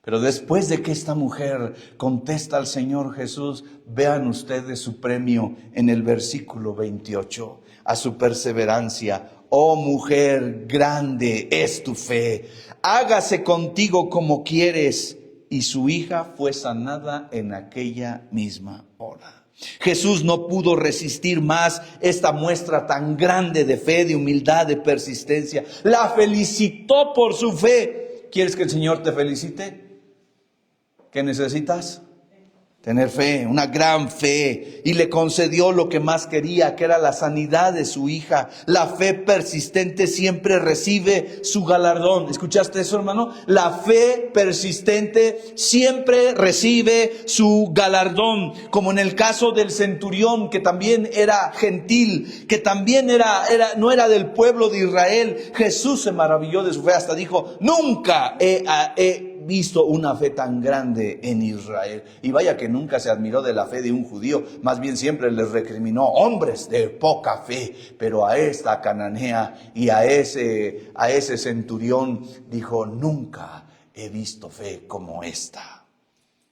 Pero después de que esta mujer contesta al Señor Jesús, vean ustedes su premio en el versículo 28, a su perseverancia. Oh mujer, grande es tu fe, hágase contigo como quieres. Y su hija fue sanada en aquella misma hora. Jesús no pudo resistir más esta muestra tan grande de fe, de humildad, de persistencia. La felicitó por su fe. ¿Quieres que el Señor te felicite? ¿Qué necesitas? Tener fe, una gran fe, y le concedió lo que más quería, que era la sanidad de su hija. La fe persistente siempre recibe su galardón. ¿Escuchaste eso, hermano? La fe persistente siempre recibe su galardón, como en el caso del centurión, que también era gentil, que también no era del pueblo de Israel. Jesús se maravilló de su fe, hasta dijo, nunca he visto una fe tan grande en Israel. Y vaya que nunca se admiró de la fe de un judío, más bien siempre les recriminó, hombres de poca fe. Pero a esta cananea y a ese centurión dijo, nunca he visto fe como esta.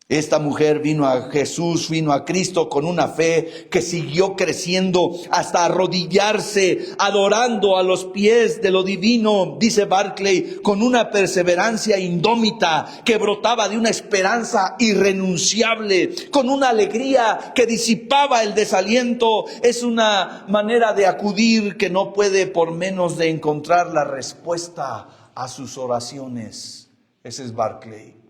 Esta mujer vino a Jesús, vino a Cristo con una fe que siguió creciendo hasta arrodillarse, adorando a los pies de lo divino, dice Barclay, con una perseverancia indómita que brotaba de una esperanza irrenunciable, con una alegría que disipaba el desaliento. Es una manera de acudir que no puede por menos de encontrar la respuesta a sus oraciones. Ese es Barclay.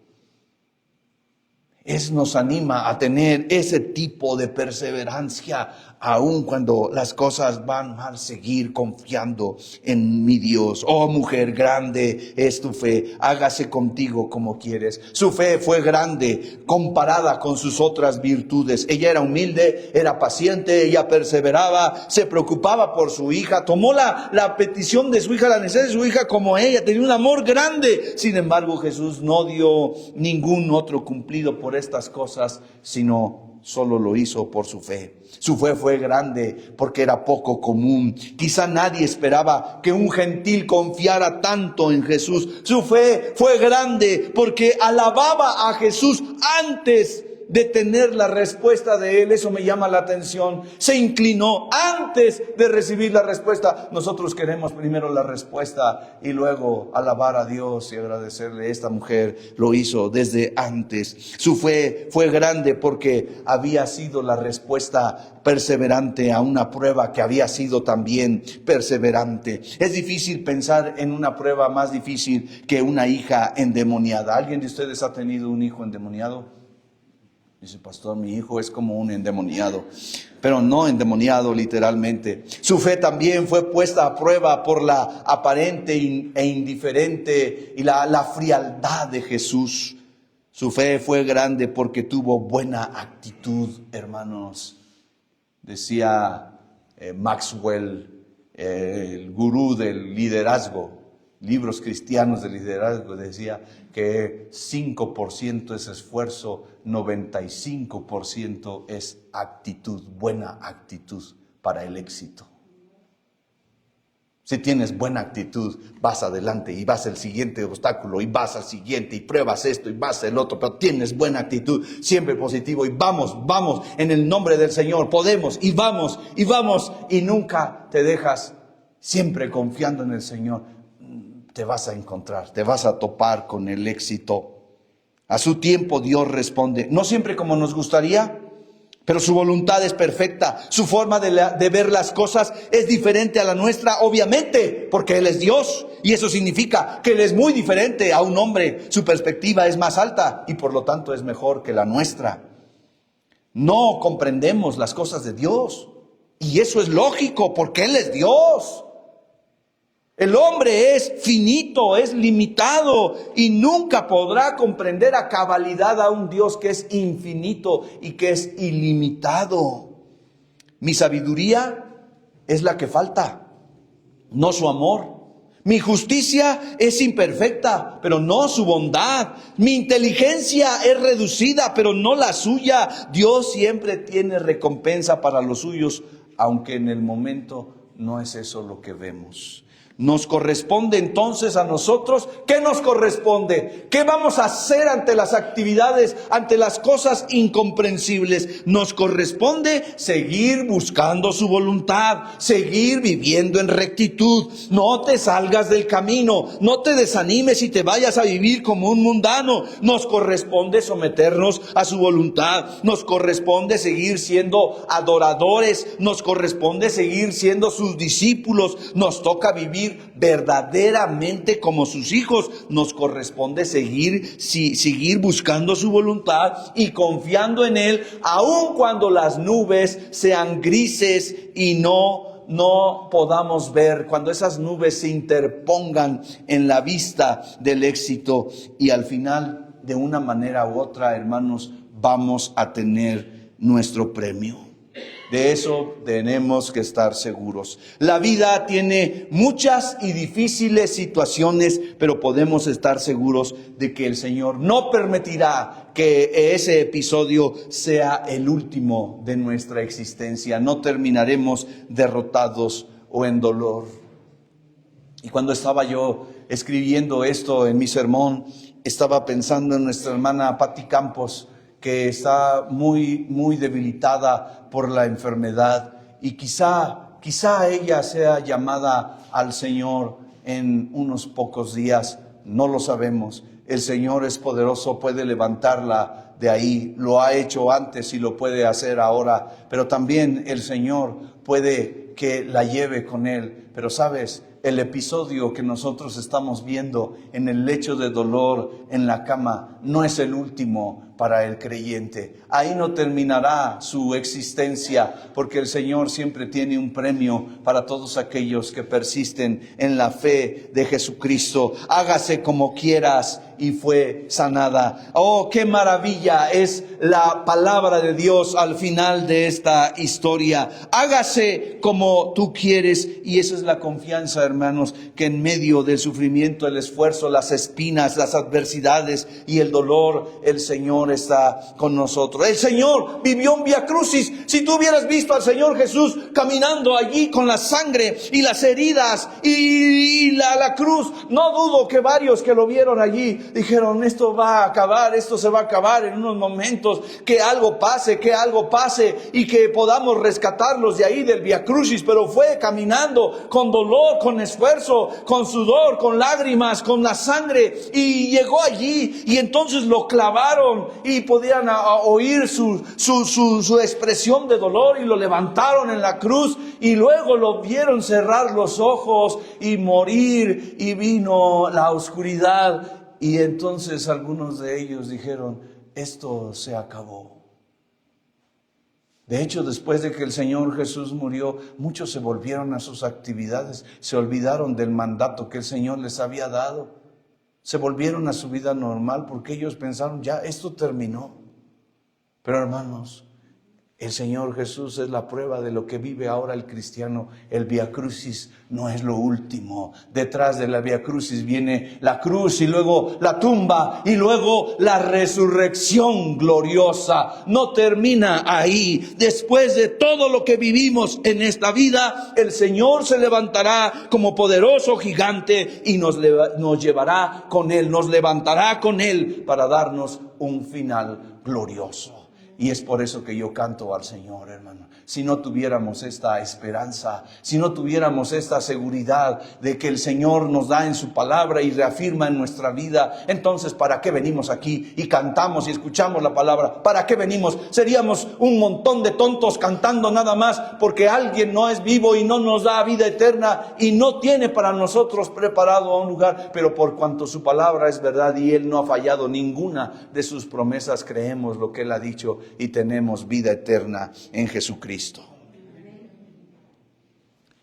Nos anima a tener ese tipo de perseverancia, aun cuando las cosas van mal, seguir confiando en mi Dios. Oh mujer, grande es tu fe, hágase contigo como quieres. Su fe fue grande comparada con sus otras virtudes. Ella era humilde, era paciente, ella perseveraba, se preocupaba por su hija, tomó la petición de su hija, la necesidad de su hija como ella, tenía un amor grande. Sin embargo, Jesús no dio ningún otro cumplido por estas cosas, sino solo lo hizo por su fe. Su fe fue grande porque era poco común. Quizá nadie esperaba que un gentil confiara tanto en Jesús. Su fe fue grande porque alababa a Jesús antes de tener la respuesta de Él. Eso me llama la atención. Se inclinó antes de recibir la respuesta. Nosotros queremos primero la respuesta y luego alabar a Dios y agradecerle. Esta mujer lo hizo desde antes. Su fe fue grande porque había sido la respuesta perseverante a una prueba que había sido también perseverante. Es difícil pensar en una prueba más difícil que una hija endemoniada. ¿Alguien de ustedes ha tenido un hijo endemoniado? Dice, pastor, mi hijo es como un endemoniado, pero no endemoniado literalmente. Su fe también fue puesta a prueba por la aparente e indiferente y la frialdad de Jesús. Su fe fue grande porque tuvo buena actitud, hermanos. Decía Maxwell, el gurú del liderazgo, libros cristianos de liderazgo, decía que 5% es esfuerzo, 95% es actitud, buena actitud para el éxito. Si tienes buena actitud, vas adelante y vas al siguiente obstáculo y vas al siguiente y pruebas esto y vas al otro, pero tienes buena actitud, siempre positivo y vamos, en el nombre del Señor, podemos y vamos y nunca te dejas, siempre confiando en el Señor. Te vas a encontrar, te vas a topar con el éxito. A su tiempo Dios responde, no siempre como nos gustaría, pero su voluntad es perfecta. Su forma de ver las cosas es diferente a la nuestra, obviamente, porque Él es Dios. Y eso significa que Él es muy diferente a un hombre. Su perspectiva es más alta y por lo tanto es mejor que la nuestra. No comprendemos las cosas de Dios. Y eso es lógico, porque Él es Dios. El hombre es finito, es limitado y nunca podrá comprender a cabalidad a un Dios que es infinito y que es ilimitado. Mi sabiduría es la que falta, no su amor. Mi justicia es imperfecta, pero no su bondad. Mi inteligencia es reducida, pero no la suya. Dios siempre tiene recompensa para los suyos, aunque en el momento no es eso lo que vemos. Nos corresponde entonces a nosotros. ¿Qué nos corresponde? ¿Qué vamos a hacer ante las actividades, ante las cosas incomprensibles? Nos corresponde seguir buscando su voluntad, seguir viviendo en rectitud. No te salgas del camino, no te desanimes y te vayas a vivir como un mundano. Nos corresponde someternos a su voluntad, nos corresponde seguir siendo adoradores, nos corresponde seguir siendo sus discípulos, nos toca vivir verdaderamente como sus hijos. Nos corresponde seguir buscando su voluntad y confiando en Él, aun cuando las nubes sean grises y no podamos ver, cuando esas nubes se interpongan en la vista del éxito. Y al final, de una manera u otra, hermanos, vamos a tener nuestro premio. De eso tenemos que estar seguros. La vida tiene muchas y difíciles situaciones, pero podemos estar seguros de que el Señor no permitirá que ese episodio sea el último de nuestra existencia. No terminaremos derrotados o en dolor. Y cuando estaba yo escribiendo esto en mi sermón, estaba pensando en nuestra hermana Patti Campos, que está muy debilitada por la enfermedad, y quizá ella sea llamada al Señor en unos pocos días, no lo sabemos. El Señor es poderoso, puede levantarla de ahí, lo ha hecho antes y lo puede hacer ahora, pero también el Señor puede que la lleve con Él. Pero sabes, el episodio que nosotros estamos viendo en el lecho de dolor, en la cama, no es el último para el creyente. Ahí no terminará su existencia, porque el Señor siempre tiene un premio para todos aquellos que persisten en la fe de Jesucristo. Hágase como quieras y fue sanada. Oh, qué maravilla es la palabra de Dios al final de esta historia. Hágase como tú quieres, y esa es la confianza, hermanos, que en medio del sufrimiento, el esfuerzo, las espinas, las adversidades y el dolor, el Señor está con nosotros. El Señor vivió un Vía Crucis. Si tú hubieras visto al Señor Jesús caminando allí con la sangre y las heridas y la cruz, no dudo que varios que lo vieron allí dijeron: esto va a acabar, esto se va a acabar en unos momentos, que algo pase y que podamos rescatarlos de ahí del Vía Crucis. Pero fue caminando con dolor, con esfuerzo, con sudor, con lágrimas, con la sangre, y llegó allí, y entonces lo clavaron y podían oír su expresión de dolor, y lo levantaron en la cruz, y luego lo vieron cerrar los ojos y morir, y vino la oscuridad, y entonces algunos de ellos dijeron: esto se acabó. De hecho, después de que el Señor Jesús murió, muchos se volvieron a sus actividades, se olvidaron del mandato que el Señor les había dado, se volvieron a su vida normal porque ellos pensaron: ya, esto terminó. Pero hermanos, el Señor Jesús es la prueba de lo que vive ahora el cristiano. El Vía Crucis no es lo último. Detrás de la Vía Crucis viene la cruz, y luego la tumba, y luego la resurrección gloriosa. No termina ahí. Después de todo lo que vivimos en esta vida, el Señor se levantará como poderoso gigante y nos llevará con Él, nos levantará con Él para darnos un final glorioso. Y es por eso que yo canto al Señor, hermano. Si no tuviéramos esta esperanza, si no tuviéramos esta seguridad de que el Señor nos da en su palabra y reafirma en nuestra vida, entonces ¿para qué venimos aquí y cantamos y escuchamos la palabra? ¿Para qué venimos? Seríamos un montón de tontos cantando nada más porque alguien no es vivo y no nos da vida eterna y no tiene para nosotros preparado un lugar. Pero por cuanto su palabra es verdad y Él no ha fallado ninguna de sus promesas, creemos lo que Él ha dicho y tenemos vida eterna en Jesucristo.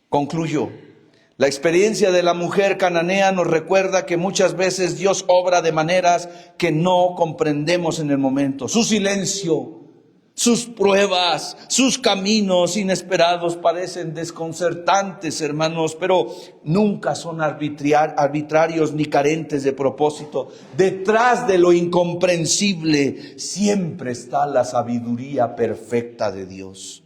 Concluyo. La experiencia de la mujer cananea nos recuerda que muchas veces Dios obra de maneras que no comprendemos en el momento. Su silencio, sus pruebas, sus caminos inesperados parecen desconcertantes, hermanos, pero nunca son arbitrarios ni carentes de propósito. Detrás de lo incomprensible siempre está la sabiduría perfecta de Dios.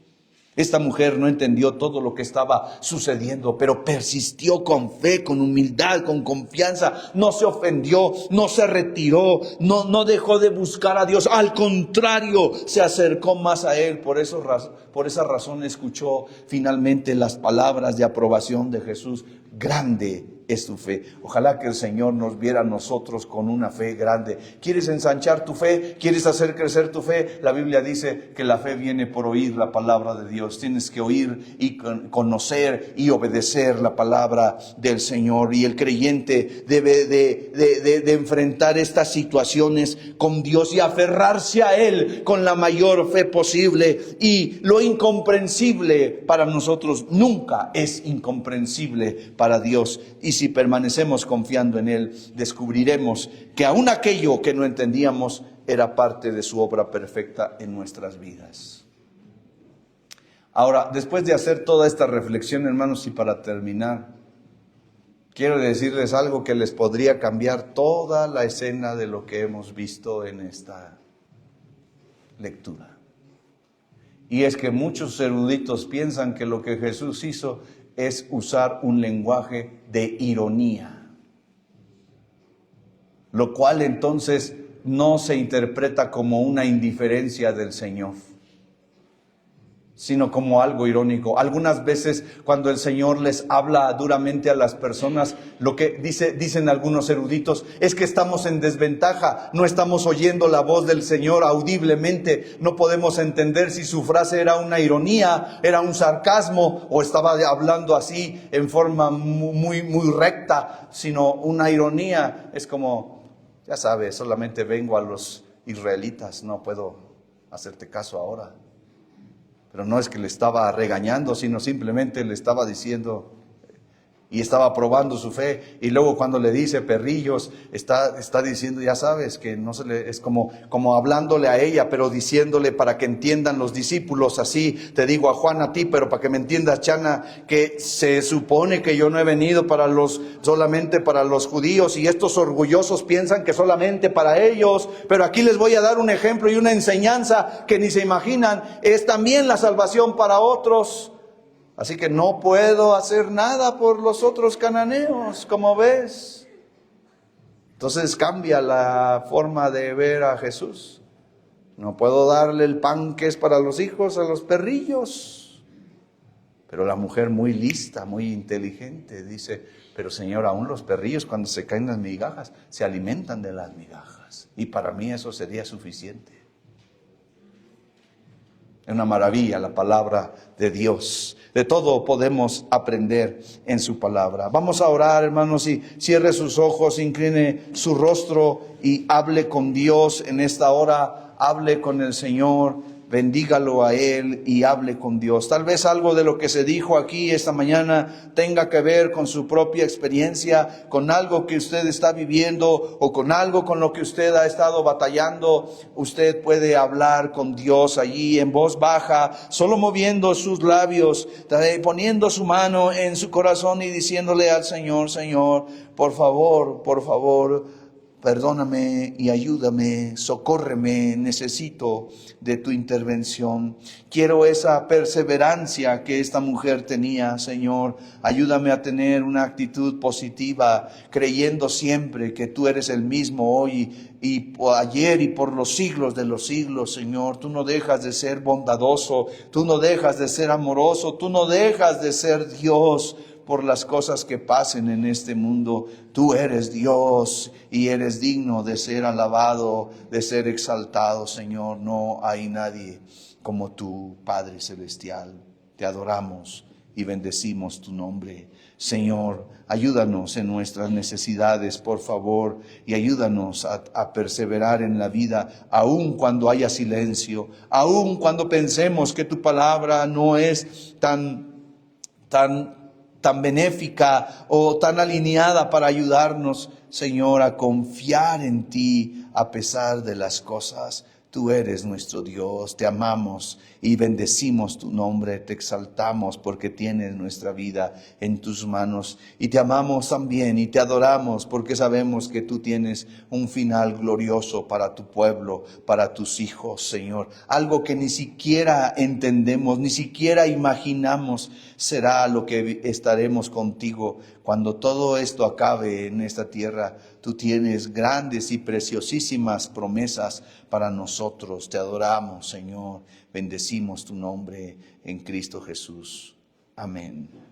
Esta mujer no entendió todo lo que estaba sucediendo, pero persistió con fe, con humildad, con confianza. No se ofendió, no se retiró, no dejó de buscar a Dios. Al contrario, se acercó más a Él. Por esa razón escuchó finalmente las palabras de aprobación de Jesús. Grande es tu fe. Ojalá que el Señor nos viera a nosotros con una fe grande. ¿Quieres ensanchar tu fe? ¿Quieres hacer crecer tu fe? La Biblia dice que la fe viene por oír la palabra de Dios. Tienes que oír y conocer y obedecer la palabra del Señor. Y el creyente debe de enfrentar estas situaciones con Dios y aferrarse a Él con la mayor fe posible. Y lo incomprensible para nosotros nunca es incomprensible para Dios. Y si permanecemos confiando en Él, descubriremos que aún aquello que no entendíamos era parte de su obra perfecta en nuestras vidas. Ahora, después de hacer toda esta reflexión, hermanos, y para terminar, quiero decirles algo que les podría cambiar toda la escena de lo que hemos visto en esta lectura. Y es que muchos eruditos piensan que lo que Jesús hizo es usar un lenguaje de ironía, lo cual entonces no se interpreta como una indiferencia del Señor, sino como algo irónico. Algunas veces cuando el Señor les habla duramente a las personas, lo que dicen algunos eruditos es que estamos en desventaja, no estamos oyendo la voz del Señor audiblemente, no podemos entender si su frase era una ironía, era un sarcasmo o estaba hablando así en forma muy recta, sino una ironía. Es como, ya sabes, solamente vengo a los israelitas, no puedo hacerte caso ahora. Pero no es que le estaba regañando, sino simplemente le estaba diciendo, y estaba probando su fe, y luego cuando le dice perrillos, está diciendo, ya sabes, que no se le, es como hablándole a ella, pero diciéndole para que entiendan los discípulos, así te digo a Juan, a ti, pero para que me entiendas, Chana, que se supone que yo no he venido solamente para los judíos, y estos orgullosos piensan que solamente para ellos, pero aquí les voy a dar un ejemplo y una enseñanza que ni se imaginan, es también la salvación para otros. Así que no puedo hacer nada por los otros cananeos, como ves. Entonces cambia la forma de ver a Jesús. No puedo darle el pan que es para los hijos a los perrillos. Pero la mujer muy lista, muy inteligente, dice, pero Señor, aún los perrillos cuando se caen las migajas, se alimentan de las migajas. Y para mí eso sería suficiente. Es una maravilla la palabra de Dios. De todo podemos aprender en su palabra. Vamos a orar, hermanos, y cierre sus ojos, incline su rostro y hable con Dios en esta hora. Hable con el Señor, bendígalo a Él y hable con Dios. Tal vez algo de lo que se dijo aquí esta mañana tenga que ver con su propia experiencia, con algo que usted está viviendo o con algo con lo que usted ha estado batallando. Usted puede hablar con Dios allí en voz baja, solo moviendo sus labios, poniendo su mano en su corazón y diciéndole al Señor, Señor, por favor, perdóname y ayúdame, socórreme, necesito de tu intervención. Quiero esa perseverancia que esta mujer tenía, Señor. Ayúdame a tener una actitud positiva, creyendo siempre que tú eres el mismo hoy y ayer y por los siglos de los siglos, Señor. Tú no dejas de ser bondadoso, tú no dejas de ser amoroso, tú no dejas de ser Dios. Por las cosas que pasen en este mundo, tú eres Dios y eres digno de ser alabado, de ser exaltado, Señor. No hay nadie como tú, Padre Celestial. Te adoramos y bendecimos tu nombre. Señor, ayúdanos en nuestras necesidades, por favor, y ayúdanos a perseverar en la vida, aun cuando haya silencio, aun cuando pensemos que tu palabra no es tan benéfica o tan alineada para ayudarnos, Señor, a confiar en ti a pesar de las cosas. Tú eres nuestro Dios, te amamos y bendecimos tu nombre, te exaltamos porque tienes nuestra vida en tus manos. Y te amamos también y te adoramos porque sabemos que tú tienes un final glorioso para tu pueblo, para tus hijos, Señor. Algo que ni siquiera entendemos, ni siquiera imaginamos será lo que estaremos contigo cuando todo esto acabe en esta tierra. Tú tienes grandes y preciosísimas promesas para nosotros. Te adoramos, Señor. Bendecimos tu nombre en Cristo Jesús. Amén.